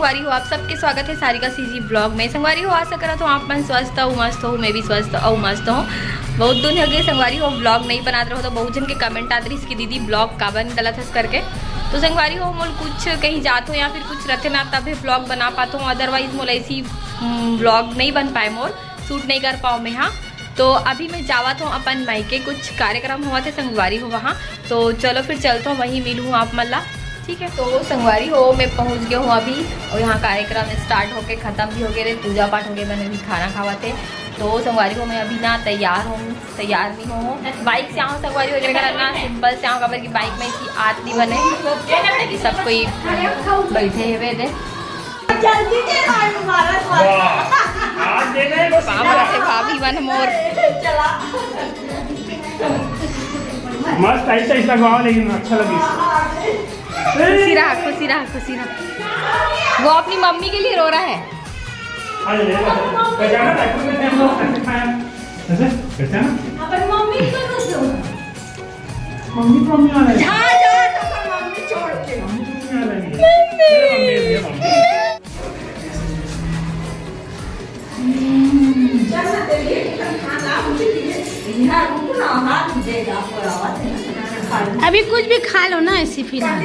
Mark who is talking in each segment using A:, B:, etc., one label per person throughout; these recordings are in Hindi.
A: संगवारी हो, आप सबके स्वागत है सारिका सीजी ब्लॉग में। संगवारी हो, आशा करा तो आप मन स्वस्थ हो, मस्त हो, मैं भी स्वस्थ और मस्त हूँ। बहुत दिन हो गए संगवारी हो ब्लॉग नहीं बनाते रहो, तो बहुत जन के कमेंट आते रही इसकी दीदी ब्लॉग का बन गलत है करके। तो संगवारी हो मोल कुछ कहीं जाते हो या फिर कुछ रखे ना तभी ब्लॉग बना पाता हूँ, अदरवाइज मोल ऐसी ब्लॉग नहीं बन पाए, मोर शूट नहीं कर पाऊँ मैं। हाँ, तो अभी मैं जावा तो अपन मायके कुछ कार्यक्रम हुआ थे संगवारी हो वहाँ, तो चलो फिर चलता हूँ, वहीं मिलूँ आप मल्ला, ठीक है। तो संगवारी हो मैं पहुँच गया हूँ अभी, और यहाँ कार्यक्रम स्टार्ट होके ख़त्म भी हो गए थे, पूजा पाठ हो गए, मैंने भी खाना खावा थे। तो संगवारी हो मैं अभी ना तैयार भी हूँ, बाइक से आऊँ संगवारी वगैरह करना सिंपल से आऊँ, खबर की बाइक में इसी आती बने कि सब कोई बैठे हुए थे। भाभी बन मोर
B: मस्त ऐसा ऐसा गाँव, लेकिन अच्छा लगी।
A: खुशी रहा, खुशी रहा, खुशी रहा। वो अपनी मम्मी के लिए रो रहा है।
C: अभी कुछ भी खा लो ना ऐसी फिलहाल।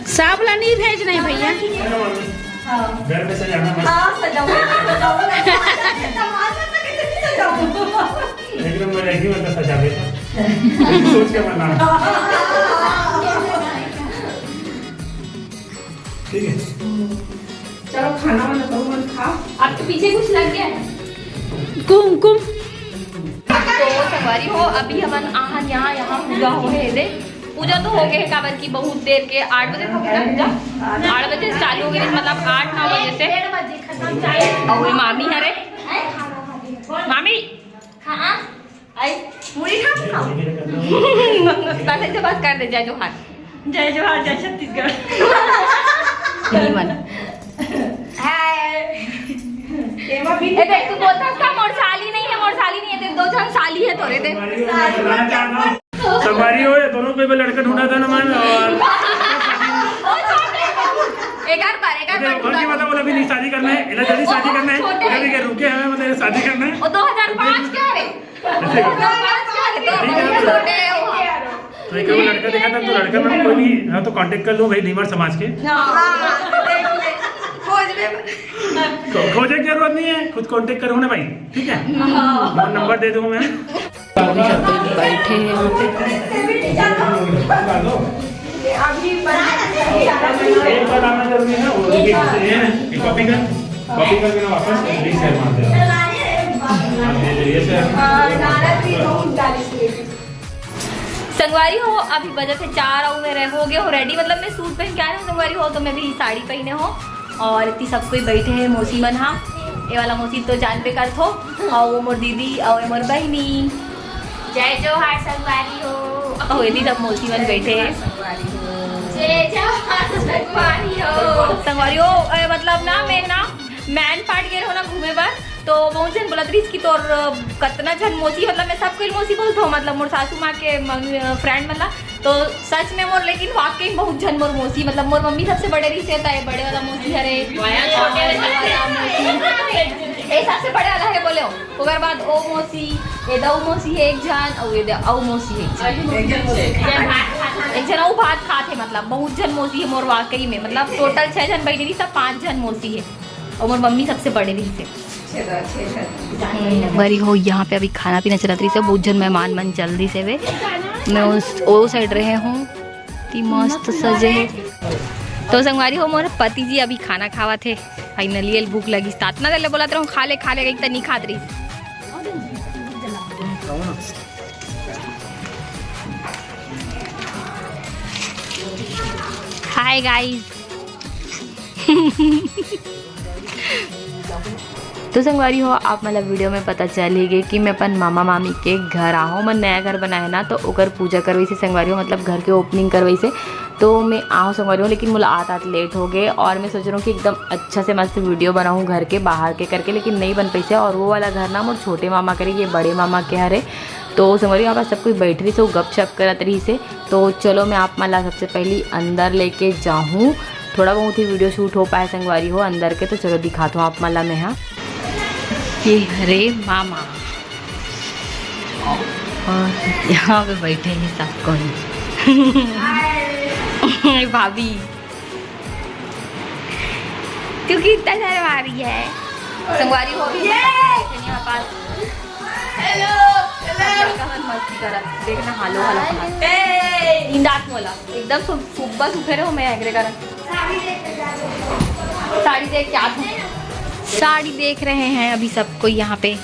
C: साबला नहीं भेजना है भैया।
B: घर में सजाना एकदम मतलब सजा देता सोच के बनाना, ठीक है।
A: चलो खाना वाना तो मत खाओ, आपके पीछे कुछ लग गया है
C: कुमकुम।
A: तो संगवारी हो अभी हमन आहन यहाँ पूजा हो है, पूजा तो हो गए काबर की बहुत देर के 8 बजे पूजा 8 बजे चालू हो गई, मतलब 8-9 बजे से। और मामी हरे मामी पहले से बात कर दे, जय जोहार, जय जोहार, जय छत्तीसगढ़। देख तू बोलता था मोरसाली नहीं है, मोरसाली नहीं है, तेरे 2 जन साली है तोरे दे।
B: संगवारी हो दोनों कोई लड़का ढूंढा था ना मान, और
A: एक बार
B: मतलब अभी नहीं शादी करना है, इधर जल्दी शादी करना है, अभी के रुके हमें मतलब शादी करना है।
A: और 2005 क्या है, 2005 क्या है, छोटे है वो।
B: तो एक लड़का देखा था, तो लड़का मैं कोई भी हाँ तो कांटेक्ट कर लो भाई, नीमर समाज के। खोजने की जरूरत नहीं है, खुद कांटेक्ट करो ना भाई, ठीक है। नंबर दे दूंगा मैं।
A: बैठे हैं यहाँ पे,
B: एक बार आना जरूरी है ना, वो कॉपी करके ना वापस शेयर मार दे।
A: संगवारी हो अभी बजे थे 4 और मेरे हो गए हो रेडी, मतलब मैं सूट पहन के आ रही हूँ संगवारी हो, तो मैं भी साड़ी पहने हो, और इतनी सब कोई बैठे हैं मौसी मन। हाँ, ये वाला मौसी तो जान पे कर थो, और वो मोर दीदी और मोर बहनी, जय जोहार संगवारी हो। और ये सब मौसी मन बैठे हैं, जय जोहार संगवारी हो। संगवारी हो मतलब ना मैं ना मैन पार्ट गए हो ना घूमे बार, तो बहुत जन बोला थी इसकी तो कतना जन मौसी, मतलब मैं सबको मौसी बोलता हूँ, मतलब मोर सासू माँ के फ्रेंड मतलब, तो सच में मोर लेकिन वाकई बहुत जन मोर मौसी, मतलब मोर मम्मी सबसे बड़े रिश्ते होता है, बड़े वाला मौसी हरे सबसे बड़े वाला है बोले हो, उसके बाद ओ मौसी, ये दऊ मौसी है एक जन, और ये औ मौसी है एक जन, वो भात खाते, मतलब बहुत जन मौसी है मोर वाकई में, मतलब टोटल 6 जन बैठी थी, सब 5 जन मौसी है, और मोर मम्मी सबसे बड़े रिश्ते बड़ी हो। यहाँ पे अभी खाना पीना चला रही से, बहुत जन मेहमान मन जल्दी से वे मैं ओ साइड रहे हूँ, इतनी मस्त सजे है। तो संगवारी हो मोर पति जी अभी खाना खावा थे, फाइनली भूख लगी, इतना देर बोला था खा ले एक नहीं खात रही। Hi guys. तो संगवारी हो आप मतलब वीडियो में पता चल ही गई कि मैं अपन मामा मामी के घर आहूँ, मैं नया घर बनाया ना, तो ओकर पूजा करवाई से संगवारी हो, मतलब घर के ओपनिंग करवाई से, तो मैं आहूँ संगवारी हो, लेकिन मुझे आत लेट हो गए, और मैं सोच रहा हूँ कि एकदम अच्छा से मस्त वीडियो बनाऊँ घर के बाहर के करके, लेकिन नहीं बन पाई से। और वो वाला घर ना मोर छोटे मामा करे, ये बड़े मामा के हरे, तो संगवारी यहाँ पर सब कोई बैठ रही से गप शप करत रही से। तो चलो मैं आप मला सबसे पहले अंदर लेके जाऊँ, थोड़ा बहुत ही वीडियो शूट हो पाए संगवारी हो अंदर के। तो चलो दिखाता हूँ आप मला में। हाँ ये हरे मामा और यहाँ पे बैठे हैं सब कोई भाभी क्योंकि इतना शर्मा रही है संगवारी हो भी यहाँ पास। मस्ती करा देखना हालो हालो इंदात मोला एकदम सुबह सुखे रहो मैं एग्रे करा साड़ी देख क्या साड़ी देख रहे हैं अभी सबको यहाँ पे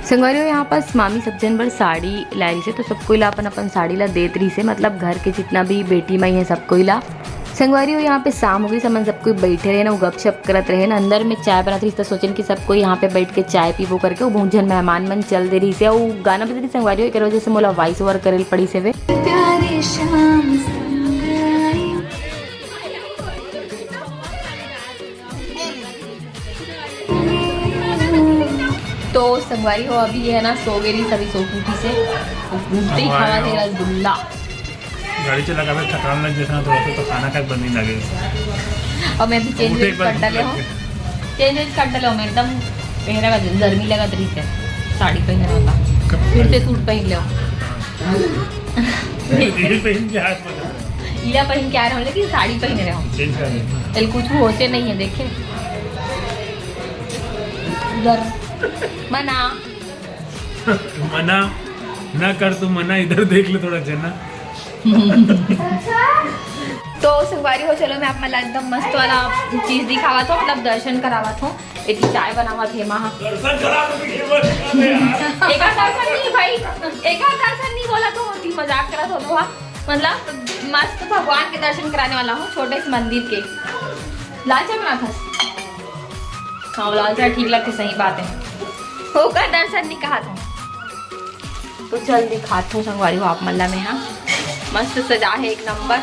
A: संगवारी हो। यहाँ पास मामी सब जन बड़ साड़ी लाई से तो सबको ला अपन साड़ी ला देत रही से, मतलब घर के जितना भी बेटी माई है सबको ला। संगवारी हो यहाँ पे शाम हो गई समन सबको बैठे रहे ना, गप शप करत रहे ना। अंदर में चाय बनाती रही तो सोचन कि सबको यहाँ पे बैठ के चाय पीबो करके वो बहुत जन मेहमान मन चल दे रही से। वो गाना बज रही संगवारी हो एक वजह से मोला वॉइस ओवर करेल पड़ी से वे। तो संगवारी हो अभी है ना सो गई सभी सोपूटी से उठते ही खावा थे रसगुल्ला।
B: गाड़ी चला कर थकान लग जैसा तो खाना का बन नहीं लगे।
A: और मैं भी चेंज कर डाले हूँ मैं एकदम पहरा का गर्मी लगा तरी से साड़ी पहने होता फिर से सूट पहन ले इला पहन के आ रहा हूँ लेकिन साड़ी पहने रहा हूँ कुछ होते नहीं है देखे उधर मना
B: मना ना कर तू मना इधर देख ले थोड़ा जना।
A: तो संगवारी हो चलो मैं आप मला एकदम मस्त वाला चीज दिखावा था, मतलब दर्शन करावा था। इतनी चाय बनावा थे महा एक दर्शन नहीं भाई एक दर्शन नहीं बोला तो होती मजाक करा तो मतलब मस्त भगवान के दर्शन कराने वाला हूँ छोटे से मंदिर के। लाल चाय बना था हाँ लाल चाय ठीक लगती सही बात है होकर दर्शन नहीं कहा था। तो चल दिखाता हूँ संगवारी हो आप मल्ला में। हाँ मस्त सजा है एक नंबर।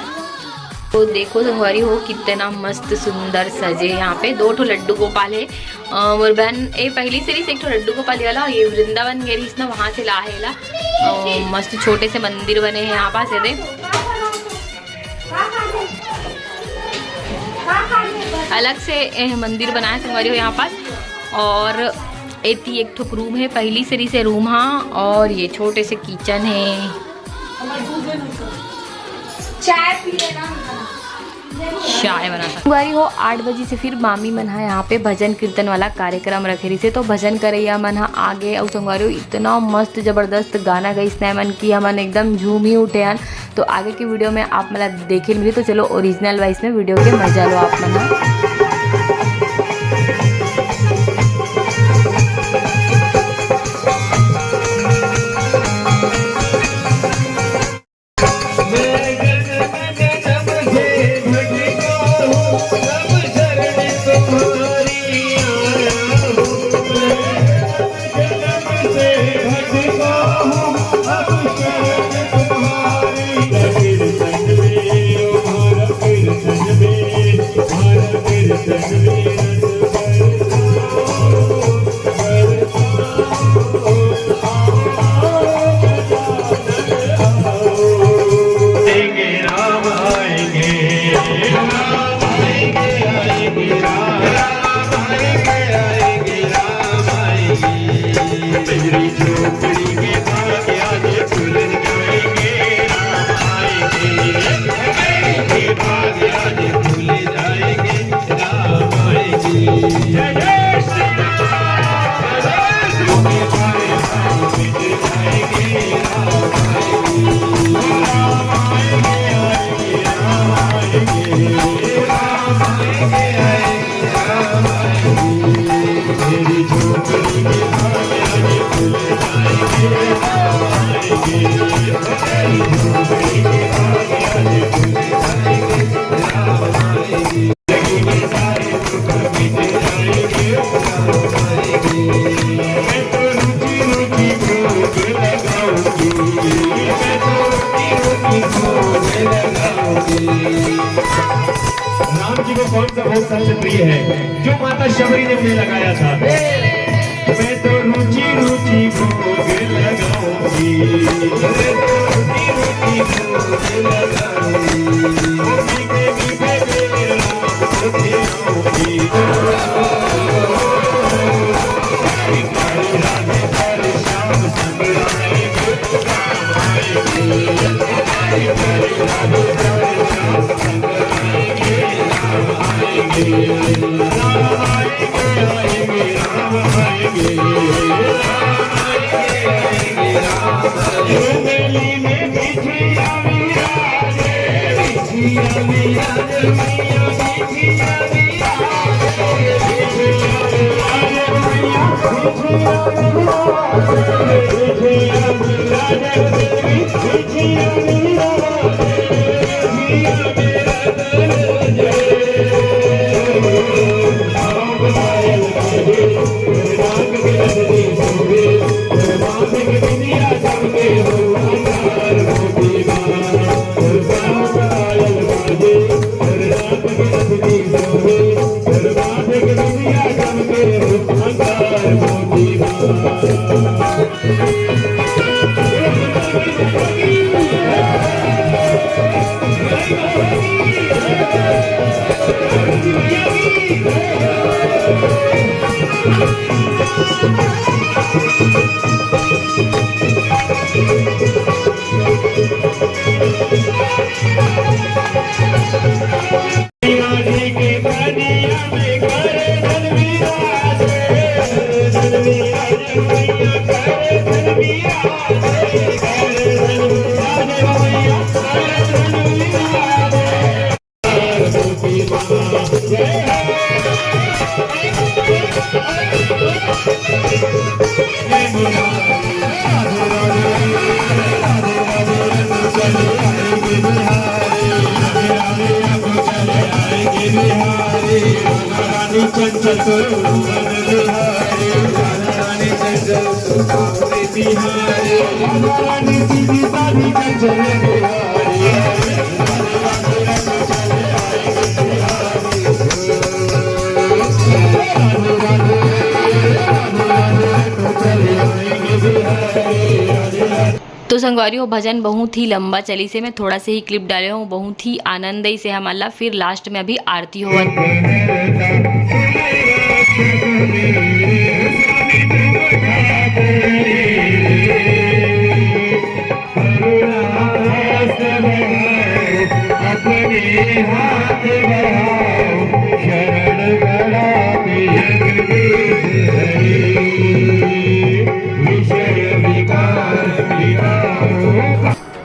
A: तो देखो संगवारी हो कितना मस्त सुंदर सजे। यहाँ पे 2 ठो लड्डू गोपाल है और बहन ये पहली सीरीज एक ठो लड्डू गोपाल वाला ये वृंदावन गई ना वहाँ से ला है ला। मस्त छोटे से मंदिर बने हैं यहाँ पास दे अलग से मंदिर बनाया संगवारी हो यहाँ पास। और एक ठो रूम है पहली सीरीज से रूम। हाँ और ये छोटे से किचन है। चाय बनाता संगवारी हो 8 बजे से फिर मामी मन है यहाँ पे भजन कीर्तन वाला कार्यक्रम रखे रही से। तो भजन करैया मन आगे और संगवारी हो इतना मस्त जबरदस्त गाना गई स्ने मन की हमन एकदम झूम ही उठे हैं। तो आगे की वीडियो में आप मतलब देखे मिली तो चलो ओरिजिनल वाइस में वीडियो के मजा लो आप मन।
D: राम जी को कौन सा भोग सबसे प्रिय है जो माता शबरी ने उन्हें लगाया था? मैं तो रुचि रुचि भोग लगाऊं
A: तो संगवारी भजन बहुत ही लंबा चली से मैं थोड़ा से ही क्लिप डाले हूँ, बहुत ही आनंद से हमारा। फिर लास्ट में अभी आरती हो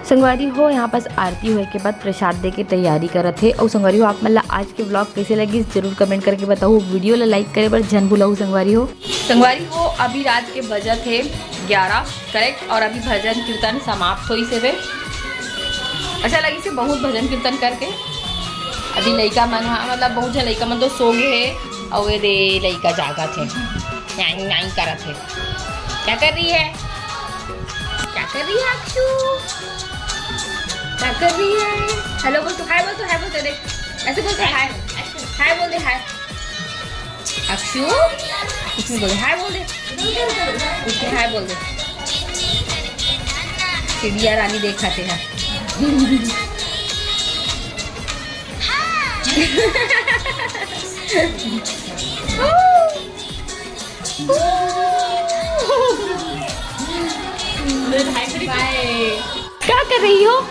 A: संगवारी हो। यहाँ पास आरती होए के बाद प्रसाद दे के तैयारी करत है। और संगवारी हो आप मतलब आज के ब्लॉग कैसे लगी जरूर कमेंट करके बताओ। वीडियो ला लाइक करे पर जन भुलाऊ। संगवारी हो अभी रात के बजट है 11 करेक्ट। और अभी भजन कीर्तन समाप्त हो से अच्छा लगी से बहुत भजन कीर्तन करके। अभी लड़का मन मतलब बहुत जन लड़का मन तो सो गए है और ये दे लड़का जागा थे नहीं करत है। क्या कर रही है अक्षु? क्या कर रही है? हेलो बोल तो, हाय बोल तो देख ऐसे बोल तो हाय बोल दे हाय। अक्षु उसमें बोल हाय बोल दे, उसमें हाय बोल दे। चिड़िया रानी देखाते हैं। क्या कर रही हो?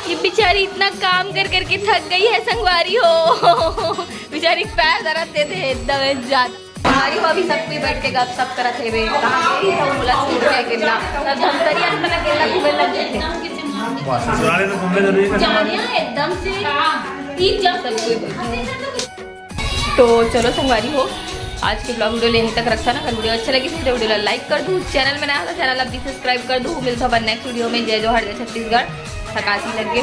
A: ये बेचारी इतना काम कर करके थक गई है संगवारी हो। बेचारी पैर दर्द देते हैं एकदम ज्यादा। हमारी हो अभी सब कोई बैठ के गपशप करत है बे। कहां गई तो बोला छूट गया केला तब धमतरिया में ना केला घूमे लग गए थे।
B: ससुराले में घूमने जरूरी है
A: जानिया एकदम से ठीक जब सब कोई। तो चलो संगवारी हो आज के ब्लॉग वीडियो यहीं तक रखता ना। अगर वीडियो अच्छा लगी तो वीडियो लाइक कर दूँ, चैनल में नया था चैनल अभी सब्सक्राइब कर दूँ। मिलता है नेक्स्ट वीडियो में। जय जोहार जय छत्तीसगढ़। थकासी लगे।